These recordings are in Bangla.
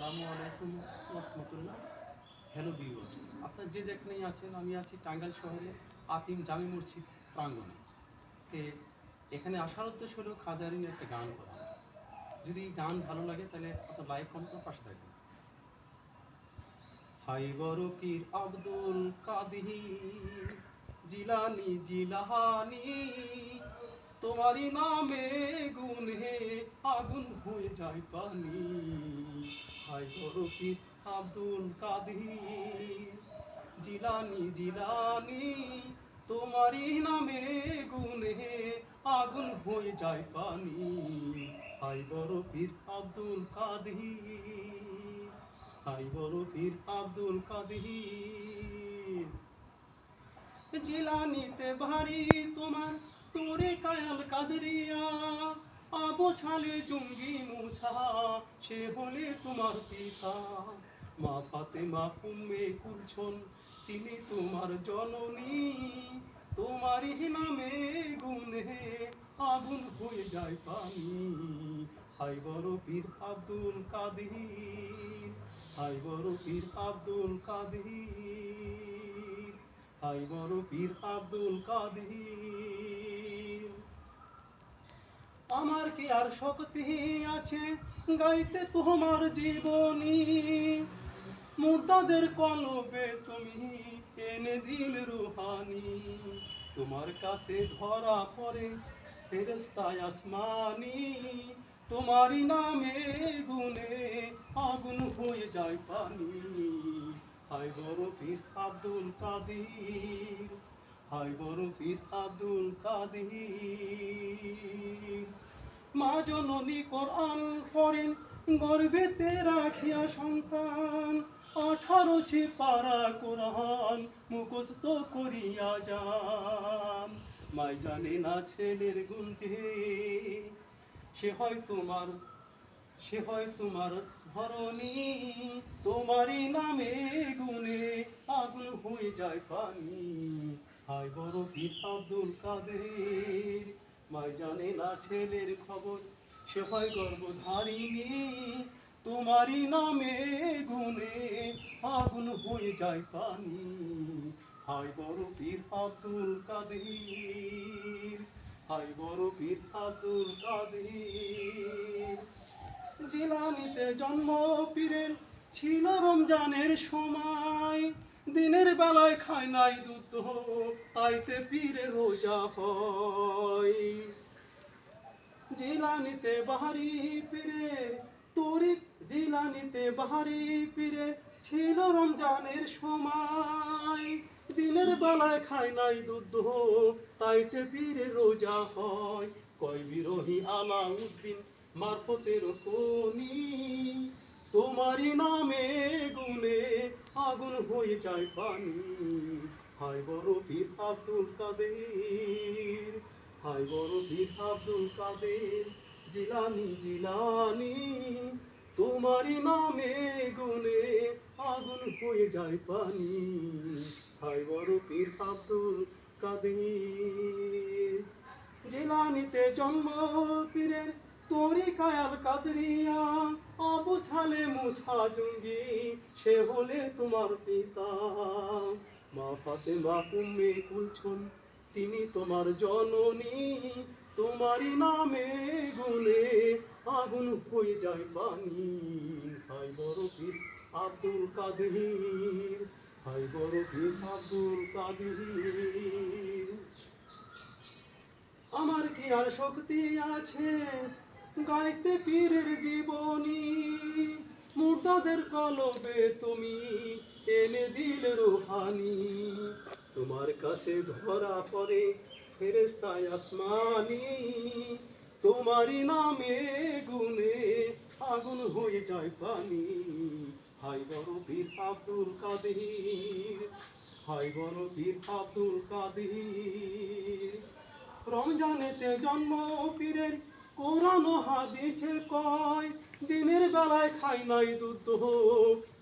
আসসালামু আলাইকুম রহমতুল্লাহ। হ্যালো ভিউয়ার্স, আপনারা যে যেখানেই আছেন, আমি আছি টাঙ্গাইল শহরে আতিম জামি মসজিদ প্রাঙ্গণে। তে এখানে আসার উদ্দেশ্য হলো খাজারিনের একটা গান করা। যদি গান ভালো লাগে তাহলে আপনার লাইক কমেন্ট করে পাশে থাকবেন। হাই বড় পীর আব্দুল কাদির জিলানি জিলাহানি, তোমারই নামে গুনে আগুন হয়ে যায় পানি। হাই বড় পীর আব্দুল কাদির জিলানি জিলানি, তোমারই নামে গুনে আগুন হয়ে যায় পানি। হাই বড় পীর আব্দুল কাদির, হাই বড় পীর আব্দুল কাদির জিলানিতে ভারী তোমার তোরে কায়াল কাদরিয়া, আবু ছালে জঙ্গি মুসা সে হলে তোমার পিতা। মা ফাতেমা উম্মে কুলসুম তিনি তোমার জননী, তোমারই নামে গুনে আগুন হয়ে যায় পানি। হাই বড় পীর আব্দুল কাদির, হাই বড় পীর আব্দুল কাদির, হাই বড় পীর আব্দুল কাদির। আমার কি আর শক্তি আছে গাইতে তোমার জীবনী, মুর্দাদের কলবে তুমি এনে দিল রুহানি। তোমার কাছে ধরা পড়ে ফেরেশতায় আসমানি, তোমারই নামে গুনে আগুন হয়ে যায় পানি। হাই বড় পীর আব্দুল কাদির, হাই বড় পীর আব্দুল কাদির। মা জননী কোরআন পড়েন গর্ভেতে রাখিয়া সন্তান, 18 পারা কোরআন মুখস্থ করিয়া যান। মাই জানে না ছেলের গুঞ্জে সে হয় তোমার, সে হয় তোমার ধরণী, তোমারই নামে গুনে আগুন হয়ে যায় পানি। হাই বড় পীর আব্দুল কাদের, মাই জানে না ছেলের খবর সে হয় গর্ভধারিণী, তোমারই নামে গুনে আগুন হয়ে যায় পানি। হাই বড় পীর আব্দুল কাদের, হাই বড় পীর আব্দুল কাদের। জিলানিতে জন্ম পীরের ছিল রমজানের সময়, দিনের বেলায় খায় নাই দুধ তাইতে পীরে রোজা হয়। জিলানিতে বাহারি পীরের তরিক, জিলানিতে বাহারি পীরের ছিল রমজানের সময়, দিনের বেলায় খায় নাই দুধ তাইতে পীরে রোজা হয়। কয় বিরোহী আলাউদ্দিন মারফতের কোনি, তোমারই নামে গুনে আগুন হয়ে যায় পানি। হাই বড় পীর আব্দুল কাদের, হাই বড় পীর আব্দুল কাদের জিলানি জিলানি, তোমারই নামে গুনে আগুন হয়ে যায় পানি। হাই বড় পীর আব্দুল কাদের। জিলানিতে জন্ম পীরের তোরি কায়াল কাদরিয়া, আবু সালে মুসা জঙ্গি সে হলে তোমার পিতা। মা ফাতেমা উম্মে কুলসুম তিনি তোমার জননী, তোমারই নামে গুনে আগুন হয়ে যায় পানি। হাই বড় পীর আব্দুল কাদের, হাই বড় পীর আব্দুল কাদের। আমার কি আর শক্তি আছে গাইতে পীরের জীবনী, মুর্দাদের কলবে তুমি এনে দিল রুহানি। তোমার কাছে ধরা পড়ে ফেরেশতায় আসমানি, তোমারই নামে গুনে আগুন হয়ে যায় পানি। হাই বড় পীর আব্দুল কাদের, হাই বড় পীর আব্দুল কাদের। রমজানেতে জন্ম পীরের কোরআন হাদিসে কয়, দিনের বেলায় খাই নাই দুধ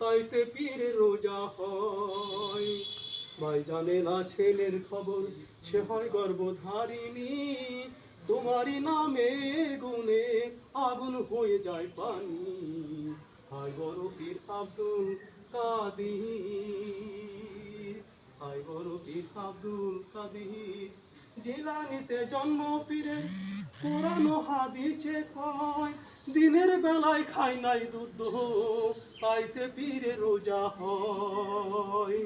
তাইতে পীরে রোজা হয়। ভাই জানে না ছেলের খবর সে হয় গর্ভধারিণী, তোমারই নামে গুনে আগুন হয়ে যায় পানি। হাই বড় আব্দুল কাদির, হায় বড় পীর আব্দুল কাদির। জিলানিতে জন্ম পীরে পুরানো হাদিসে কয়, দিনের বেলায় খাই নাই দুধ তাইতে পীরে রোজা হয়।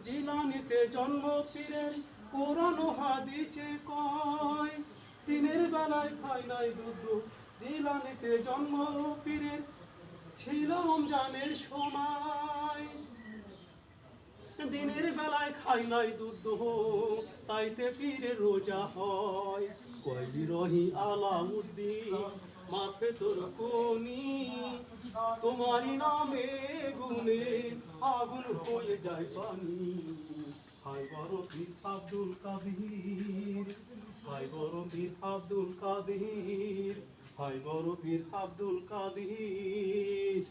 জিলানিতে জন্ম পীরের পুরানো হাদিসে কয়, দিনের বেলায় খাই নাই দুধ। জিলানিতে জন্ম পীরের ছিল রমজানের সময়, দিনের বেলায় খাই নাই দুধ তাইতে পীরে রোজা হয়। কয় বিরহি আলাউদ্দিন মাফে তোর কোনি, তোমারই নামে গুনে আগুন হয়ে যায় পানি। হায় বড় পীর আব্দুল কাদির, হায় বড় পীর আব্দুল কাদির, হায় বড় পীর আব্দুল কাদির।